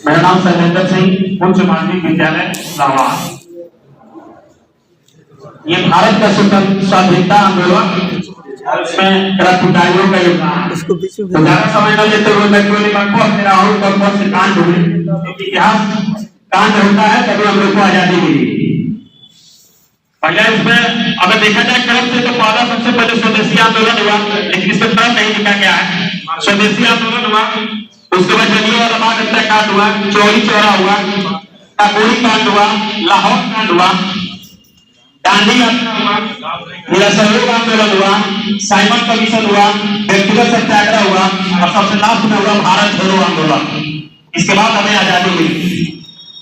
मेरा नाम शैलेंद्र सिंह, उच्च माध्यमिक विद्यालय लाहौर। ये भारत का स्वाधीनता आंदोलन में क्रांतिकारियों का योगदान। तो ज्यादा समय न लेते हुए मैं केवल आपको अपने राहुल कौन से कांड हुए, क्योंकि इतिहास कांड होता है तभी हम लोग को आजादी मिली। पहले इसमें अगर देखा जाए क्रम से तो पहला सबसे पहले स्वदेशी आंदोलन हुआ, लेकिन इसमें क्रम नहीं लिखा गया है। स्वदेशी आंदोलन हुआ, उसके बाद जलियांवाला बाग हत्याकांड हुआ, चौरी चौरा हुआ, काकोरी कांड हुआ, लाहौर कांड हुआ, दांडी यात्रा हुआ, मेरा सहयोग आंदोलन हुआ, साइमन कमीशन हुआ, व्यक्तिगत सत्याग्रह हुआ और सबसे लास्ट में हुआ भारत छोड़ो आंदोलन। इसके बाद हमें आजादी मिली।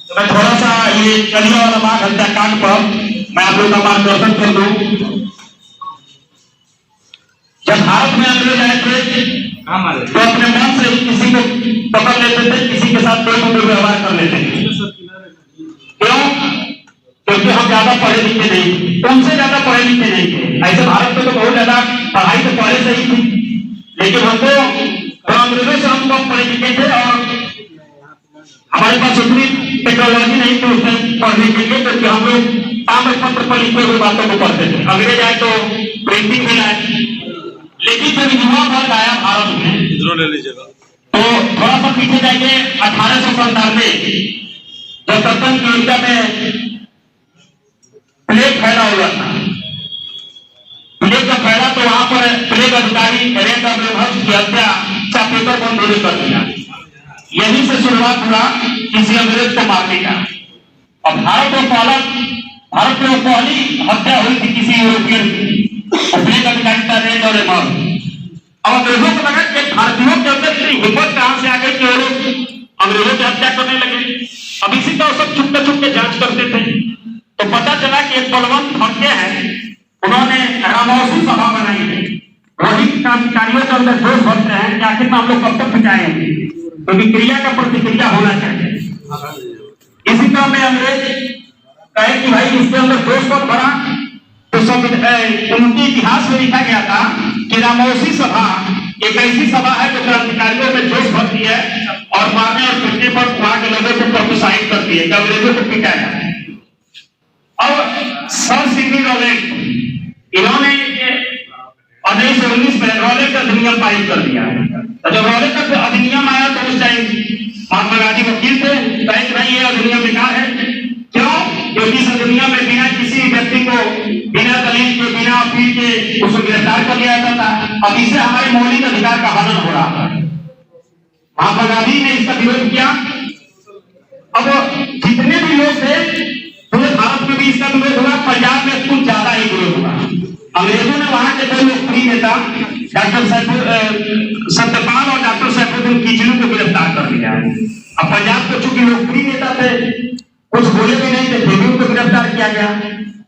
तो मैं थोड़ा सा ये जलियांवाला बाग हत्याकांड पर मैं आप लोगों का मार्गदर्शन कर दूं। जब भारत में अंग्रेज आए थे तो अपने मन से ही किसी को पकड़ लेते थे, किसी के साथ कोई व्यवहार कर लेते थे। क्यों? क्योंकि हम ज्यादा पढ़े लिखे नहीं, उनसे ज्यादा पढ़े लिखे नहीं थे। ऐसे भारत में तो बहुत ज्यादा पढ़ाई तो पहले से ही थी, लेकिन हमको अंग्रेजों से हम कम पढ़े लिखे थे और हमारे पास उतनी टेक्नोलॉजी नहीं थी उसमें पढ़ने के लिए, क्योंकि हम लोग ताम्र पत्र पर लिखे हुए बातों को पढ़ते थे। अंग्रेज आए तो प्रिंटिंग में आए, लेकिन जब युवा वर्ग आया भारत में तो थोड़ा सा पीछे जाइए 1897 जब दक्षिण अमेरिका में प्लेग फैला हुआ था। प्लेग जब फैला तो वहां पर प्लेग अधिकारी की हत्या चापेकर को उन्होंने कर दिया। यहीं से शुरुआत हुआ किसी अंग्रेज को मारने का। और भारत में पहली हत्या हुई थी किसी यूरोपियन की, प्लेग अधिकारी का रेड और एमर। अब अंग्रेजों को लगा कि भारतीयों के अंदर इतनी हिम्मत कहां से आ गई कि वो लोग अंग्रेजों की हत्या करने लगे। अब इसी का सब छुपके जांच करते थे तो पता चला कि एक बलवंत भटके हैं, उन्होंने रामौसी सभा बनाई है। वही क्रांतिकारियों के अंदर जोश भरते हैं कि आखिर में हम लोग कब तक टिकाएंगे, क्योंकि क्रिया का प्रतिक्रिया होना चाहिए। इसी तरह में अंग्रेज कहे कि भाई इसके अंदर जोश कब भरा, तो उनके इतिहास में लिखा गया था कि रामौसी सभा एक ऐसी सभा है जो क्रांतिकारियों में जोश भरती है और मारने और पीटने पर वहां के लोगों को प्रोत्साहित करती है कि अंग्रेजों को पीटा जाए। अब सर सिडनी रॉलेट इन्होंने 1919 में रॉलेट अधिनियम पारित कर दिया है। तो जब रॉलेट का अधिनियम आया तो उस टाइम महात्मा गांधी वकील थे, कहे कि भाई ये अधिनियम बेकार है। क्यों? क्योंकि इस अधिनियम में बिना किसी व्यक्ति को बिना दलील के बिना अपील के उसको गिरफ्तार कर लिया जाता था। अब इससे हमारे मौलिक अधिकार का हनन हो रहा है। महात्मा गांधी ने इसका विरोध किया। अब जितने भी लोग थे पूरे भारत में भी इसका विरोध हुआ, पंजाब में कुछ ज्यादा ही विरोध हुआ। अंग्रेजों ने वहां के दो लोकप्रिय नेता डॉक्टर सत्यपाल और डॉक्टर सैफुद्दीन किचलू को गिरफ्तार कर लिया। अब पंजाब के चूंकि लोकप्रिय नेता थे, कुछ बोले भी नहीं थे, फिर भी उनको गिरफ्तार किया गया।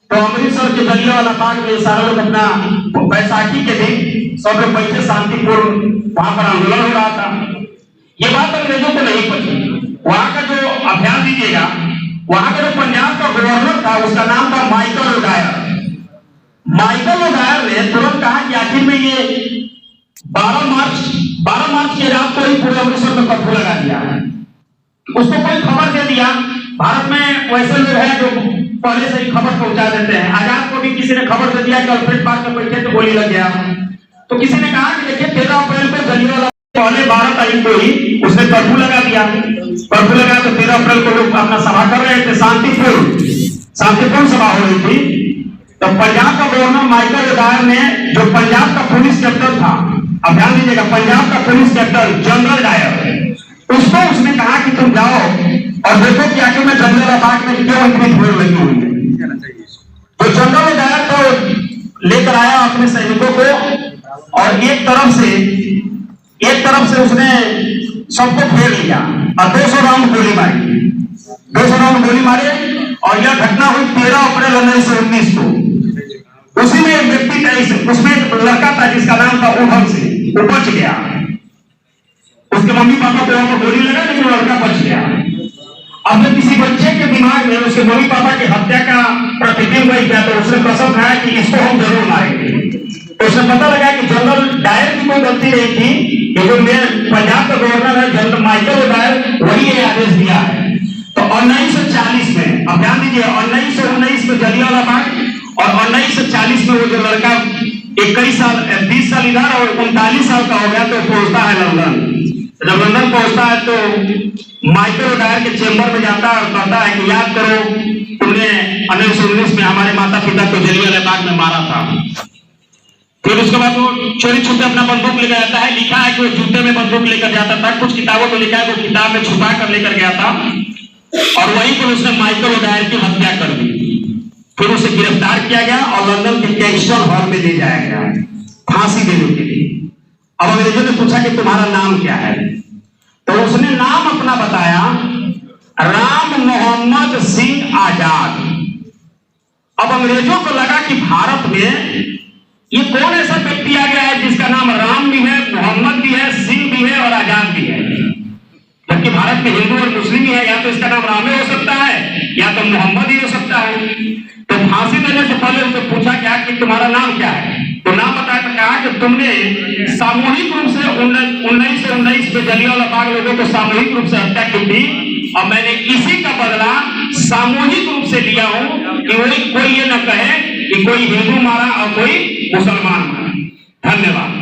तो अमृतसर के जलियांवाला बाग में सारे लोग अपना बैसाखी के दिन सब लोग बैठे शांतिपूर्ण वहां पर आंदोलन हो रहा था। ये बात अंग्रेजों को नहीं पड़ी। वहां का जो अभ्यास दीजिएगा, वहां का जो पंजाब का गवर्नर था उसका नाम था माइकल ओडायर। माइकल ओडायर ने तुरंत कहा कि आखिर में ये 12 मार्च की रात को ही पूरे अमृतसर में कर्फ्यू लगा दिया है। उसको कोई खबर दे दिया। भारत में वैसे लोग हैं जो पहले से ही खबर पहुंचा देते हैं। आजाद को भी किसी ने खबर दे दिया कि अल्फ्रेड पार्क में बैठे तो गोली लग गया। तो किसी ने कहा कि देखिए 13 अप्रैल को जलियांवाला पहले 12 तारीख को ही उसने कर्फ्यू लगा दिया। कर्फ्यू लगा तो 13 अप्रैल को लोग अपना सभा कर रहे थे, शांतिपूर्ण सभा हो रही थी। तो पंजाब का गवर्नर माइकल ओडायर ने, जो पंजाब का पुलिस कैप्टन था, अब ध्यान दीजिएगा, पंजाब का पुलिस कैप्टन जनरल डायर, उसको उसने कहा कि तुम जाओ और देखो कि आखिर में जलियांवाला बाग में क्यों इतनी भीड़ लगी हुई है। तो जनरल डायर को लेकर आया अपने सैनिकों को और एक तरफ से उसने सबको घेर लिया और 200 राउंड गोली मारी। 200 राउंड गोली मारे और यह घटना हुई 13 अप्रैल 1919 को। उसी में एक व्यक्ति था, उसमें एक लड़का था जिसका नाम था उधम से, वो बच गया। उसके मम्मी पापा को वहां पर गोली लगा लेकिन लड़का बच गया। अब जब किसी बच्चे के दिमाग में उसके मम्मी पापा की हत्या का प्रतिबिंब बन गया तो उसने कसम खाया कि इसको हम जरूर मारेंगे। तो उसे पता लगा कि जनरल डायर की कोई गलती नहीं थी, जो पंजाब का गवर्नर है जनरल माइकल ओडायर, वही ये आदेश दिया जिसमें वो जो लड़का 21 साल 20 साल इधर और 39 साल का हो गया तो पहुंचता है लंदन। जब लंदन पहुंचता है तो माइकल ओडायर के चेंबर में जाता है और कहता है कि याद करो तुमने 1919 में हमारे माता पिता को जलियांवाला बाग में मारा था। फिर उसके बाद वो चोरी छुपे अपना बंदूक लेकर जाता है। लिखा है कि वो जूते में बंदूक लेकर जाता था, कुछ किताबों में लिखा है वो किताब में छुपा कर लेकर गया था और वहीं पर उसने माइकल ओडायर की हत्या कर दी। फिर उसे गिरफ्तार किया गया और लंदन के कैक्सटन हॉल में ले जाया गया फांसी देने के लिए। अब अंग्रेजों ने पूछा कि तुम्हारा नाम क्या है, तो उसने नाम अपना बताया, राम मोहम्मद सिंह आजाद। अब अंग्रेजों को लगा कि भारत में ये कौन ऐसा व्यक्ति आ गया है जिसका नाम राम भी है, मोहम्मद भी है, सिंह भी है और आजाद भी है, जबकि भारत में हिंदू और मुस्लिम ही है। या तो इसका नाम राम हो सकता है या तो मोहम्मद ही हो सकता है। तो फांसी देने से पहले उसे पूछा क्या कि तुम्हारा नाम क्या है, तो नाम बताया तो कहा कि तुमने सामूहिक रूप से 1919 में जलियांवाला बाग लोगों को सामूहिक रूप से हत्या की थी और मैंने इसी का बदला सामूहिक रूप से लिया हूं कि कोई ये न कहे कि कोई हिंदू मारा और कोई मुसलमान मारा। धन्यवाद।